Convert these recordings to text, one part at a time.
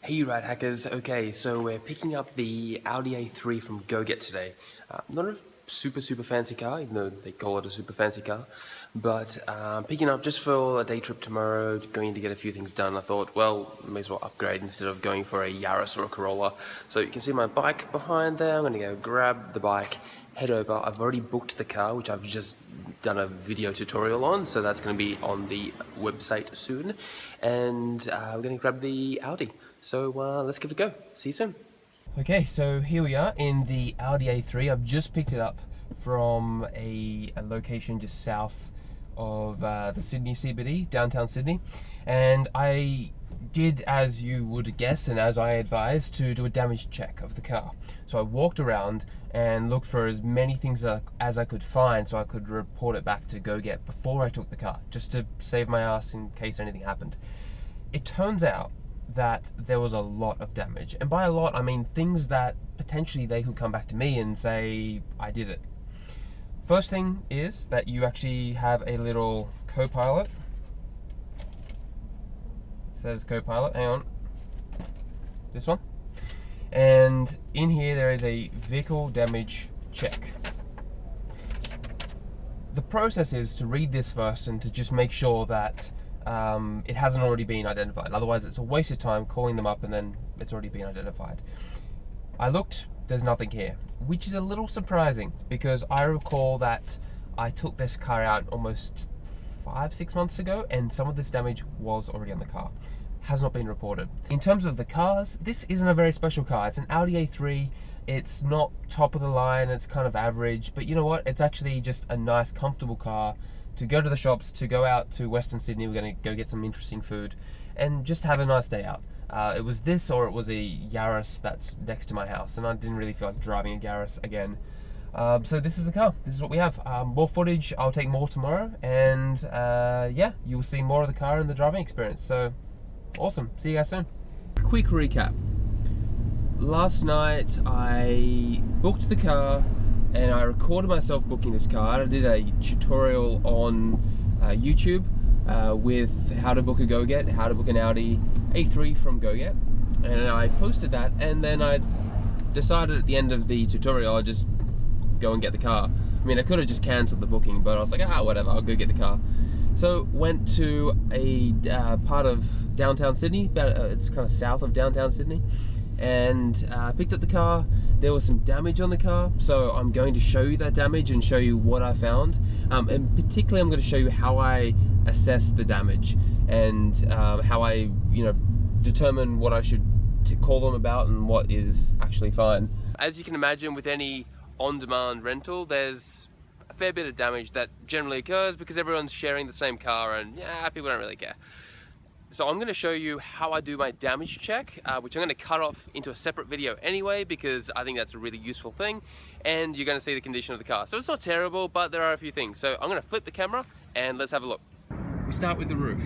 Hey Ride Hackers, okay, so we're picking up the Audi A3 from GoGet today. Not a super fancy car, even though they call it a super fancy car, but picking up just for a day trip tomorrow, going to get a few things done. I thought, well, may as well upgrade instead of going for a Yaris or a Corolla. So you can see my bike behind there. I'm going to go grab the bike, head over. I've already booked the car, which I've just done a video tutorial on, so that's going to be on the website soon, and we're going to grab the Audi. So let's give it a go. See you soon. Okay, so here we are in the Audi A3. I've just picked it up from a location just south of the Sydney CBD, downtown Sydney, and I did, as you would guess and as I advised, to do a damage check of the car. So I walked around and looked for as many things as I could find so I could report it back to GoGet before I took the car, just to save my ass in case anything happened. It turns out that there was a lot of damage, and by a lot I mean things that potentially they could come back to me and say I did it. First thing is that you actually have a little co-pilot. It says co-pilot, hang on, this one, and in here there is a vehicle damage check. The process is to read this first and to just make sure that it hasn't already been identified. Otherwise it's a waste of time calling them up and then it's already been identified. I looked, there's nothing here, which is a little surprising because I recall that I took this car out almost 5-6 months ago and some of this damage was already on the car. Has not been reported. In terms of the cars, this isn't a very special car. It's an Audi A3. It's not top of the line, it's kind of average, but you know what? It's actually just a nice, comfortable car to go to the shops, to go out to Western Sydney. We're going to go get some interesting food and just have a nice day out. It was this, or it was a Yaris that's next to my house, and I didn't really feel like driving a Yaris again. So this is the car. This is what we have. More footage. I'll take more tomorrow, and yeah, you'll see more of the car and the driving experience. So awesome. See you guys soon. Quick recap. Last night I booked the car and I recorded myself booking this car. I did a tutorial on YouTube with how to book a GoGet, how to book an Audi A3 from GoGet, and I posted that, and then I decided at the end of the tutorial I'd just go and get the car. I mean, I could have just cancelled the booking, but I was like, whatever, I'll go get the car. So went to a part of downtown Sydney, it's kind of south of downtown Sydney, and picked up the car. There was some damage on the car, so I'm going to show you that damage and show you what I found, and particularly I'm going to show you how I assess the damage and how I determine what I should call them about and what is actually fine. As you can imagine, with any on-demand rental, there's a fair bit of damage that generally occurs because everyone's sharing the same car and people don't really care. So I'm going to show you how I do my damage check, which I'm going to cut off into a separate video anyway because I think that's a really useful thing, and you're going to see the condition of the car. So it's not terrible, but there are a few things. So I'm going to flip the camera and let's have a look. We start with the roof.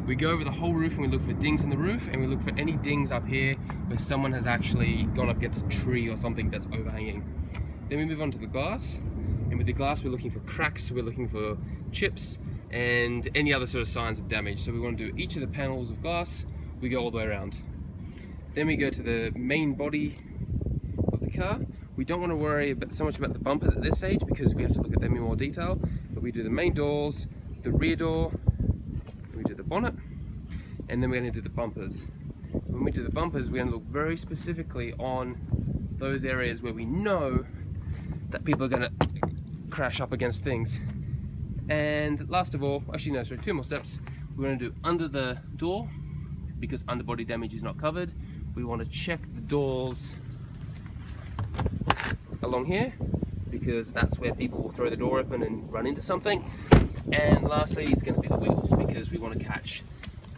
We go over the whole roof and we look for dings in the roof, and we look for any dings up here where someone has actually gone up against a tree or something that's overhanging. Then we move on to the glass, and with the glass we're looking for cracks, we're looking for chips, and any other sort of signs of damage. So we want to do each of the panels of glass. We go all the way around. Then we go to the main body of the car. We don't want to worry so much about the bumpers at this stage because we have to look at them in more detail, but we do the main doors, the rear door, we do the bonnet, and then we're going to do the bumpers. When we do the bumpers, we're going to look very specifically on those areas where we know that people are going to crash up against things. And last of all, actually no, sorry, 2 more steps. We're going to do under the door because underbody damage is not covered. We want to check the doors along here because that's where people will throw the door open and run into something. And lastly, it's going to be the wheels because we want to catch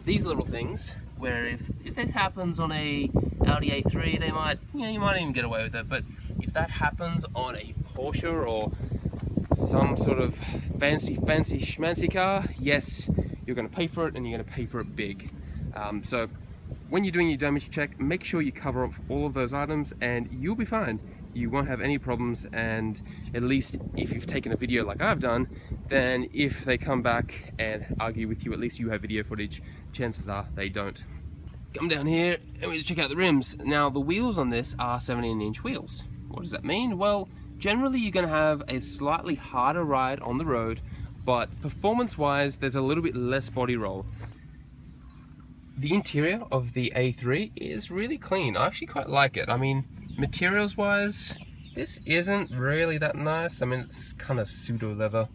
these little things where if it happens on a Audi A3, they might, you might even get away with it, but if that happens on a Porsche or some sort of fancy schmancy car, yes, you're going to pay for it, and you're going to pay for it big. So when you're doing your damage check, make sure you cover up all of those items and you'll be fine. You won't have any problems, and at least if you've taken a video like I've done, then if they come back and argue with you, at least you have video footage. Chances are they don't. come down here and we just check out the rims. Now the wheels on this are 17-inch wheels. What does that mean? Well, generally you're going to have a slightly harder ride on the road, but performance-wise, there's a little bit less body roll. The interior of the A3 is really clean. I actually quite like it. I mean, materials-wise, this isn't really that nice. I mean, it's kind of pseudo leather.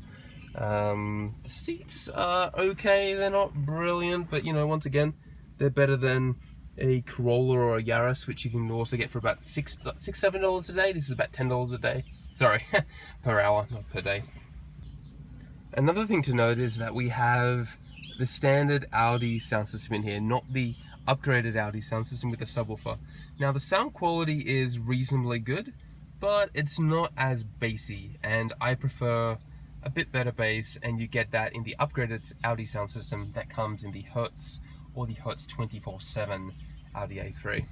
The seats are okay. They're not brilliant, but you know, once again, they're better than a Corolla or a Yaris, which you can also get for about $7 a day. This is about $10 a day. Sorry, per hour, not per day. Another thing to note is that we have the standard Audi sound system in here, not the upgraded Audi sound system with the subwoofer. Now the sound quality is reasonably good, but it's not as bassy, and I prefer a bit better bass, and you get that in the upgraded Audi sound system that comes in the Hertz or the Hertz 24/7 Audi A3.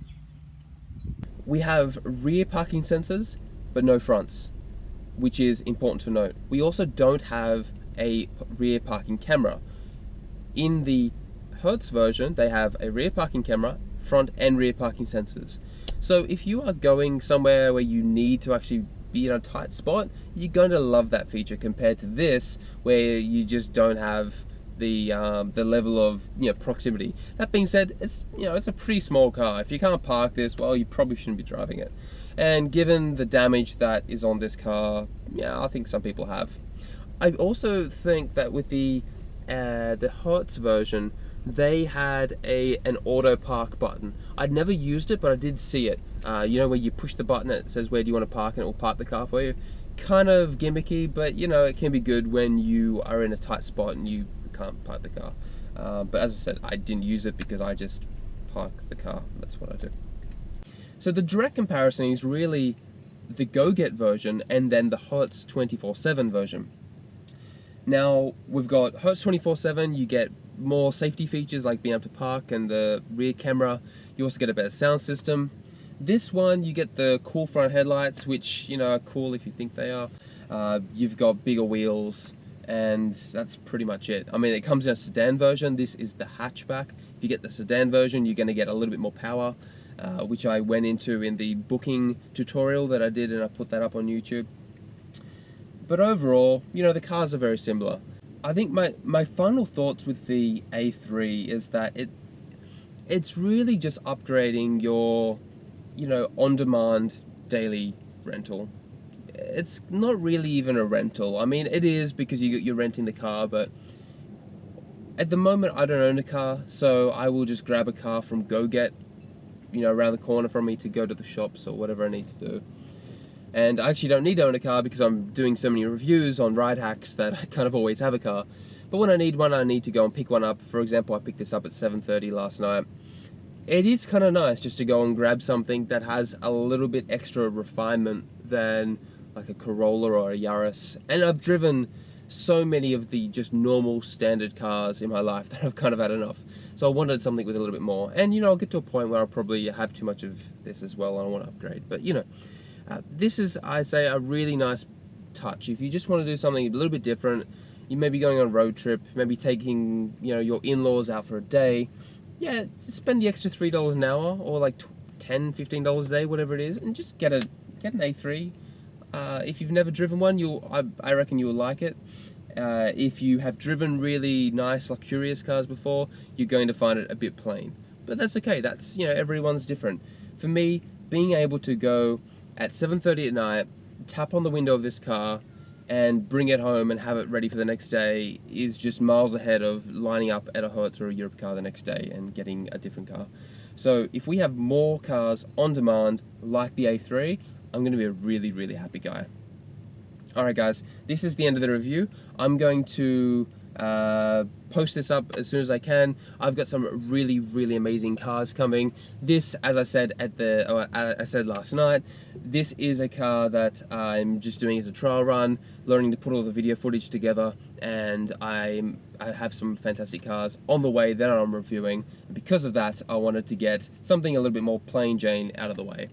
We have rear parking sensors, but no fronts, which is important to note. We also don't have a rear parking camera. In the Hertz version, they have a rear parking camera, front and rear parking sensors. So if you are going somewhere where you need to actually be in a tight spot, you're going to love that feature compared to this, where you just don't have the level of proximity. That being said, it's it's a pretty small car. If you can't park this, well, you probably shouldn't be driving it. And given the damage that is on this car, yeah, I think some people have. I also think that with the Hertz version, they had an auto park button. I'd never used it, but I did see it. You know, where you push the button, it says where do you want to park, and it will park the car for you. Kind of gimmicky, but you know, it can be good when you are in a tight spot and you can't park the car. But as I said, I didn't use it because I just park the car. That's what I do. So the direct comparison is really the GoGet version and then the Hertz 24/7 version. Now we've got Hertz 24/7, you get more safety features like being able to park and the rear camera. You also get a better sound system. This one, you get the cool front headlights, which are cool if you think they are. You've got bigger wheels, and that's pretty much it. I mean, it comes in a sedan version. This is the hatchback. If you get the sedan version, you're going to get a little bit more power, which I went into in the booking tutorial that I did, and I put that up on YouTube. But overall, the cars are very similar. I think my final thoughts with the A3 is that it's really just upgrading your, on-demand daily rental. It's not really even a rental. I mean, it is because you're renting the car, but at the moment I don't own a car, so I will just grab a car from GoGet, around the corner from me to go to the shops or whatever I need to do. And I actually don't need to own a car because I'm doing so many reviews on ride hacks that I kind of always have a car. But when I need one, I need to go and pick one up. For example, I picked this up at 7:30 last night. It is kind of nice just to go and grab something that has a little bit extra refinement than like a Corolla or a Yaris. And I've driven so many of the just normal standard cars in my life that I've kind of had enough. So I wanted something with a little bit more. And I'll get to a point where I'll probably have too much of this as well and I want to upgrade. But this is, I say, a really nice touch. If you just want to do something a little bit different, you may be going on a road trip, maybe taking your in-laws out for a day, yeah, spend the extra $3 an hour or like $10, $15 a day, whatever it is, and just get an A3. If you've never driven one, I reckon you'll like it. If you have driven really nice, luxurious cars before, you're going to find it a bit plain. But that's okay. That's everyone's different. For me, being able to go at 7:30 at night, tap on the window of this car and bring it home and have it ready for the next day is just miles ahead of lining up at a Hertz or a Europe car the next day and getting a different car. So if we have more cars on demand like the A3, I'm going to be a really, really happy guy. Alright guys, this is the end of the review. I'm going to post this up as soon as I can. I've got some really, really amazing cars coming. This, as I said I said last night, this is a car that I'm just doing as a trial run, learning to put all the video footage together, and I have some fantastic cars on the way that I'm reviewing. Because of that, I wanted to get something a little bit more plain Jane out of the way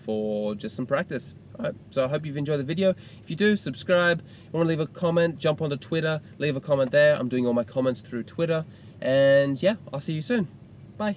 for just some practice. Alright, so I hope you've enjoyed the video. If you do, subscribe. If you want to leave a comment, jump onto Twitter, leave a comment there. I'm doing all my comments through Twitter. And yeah, I'll see you soon. Bye.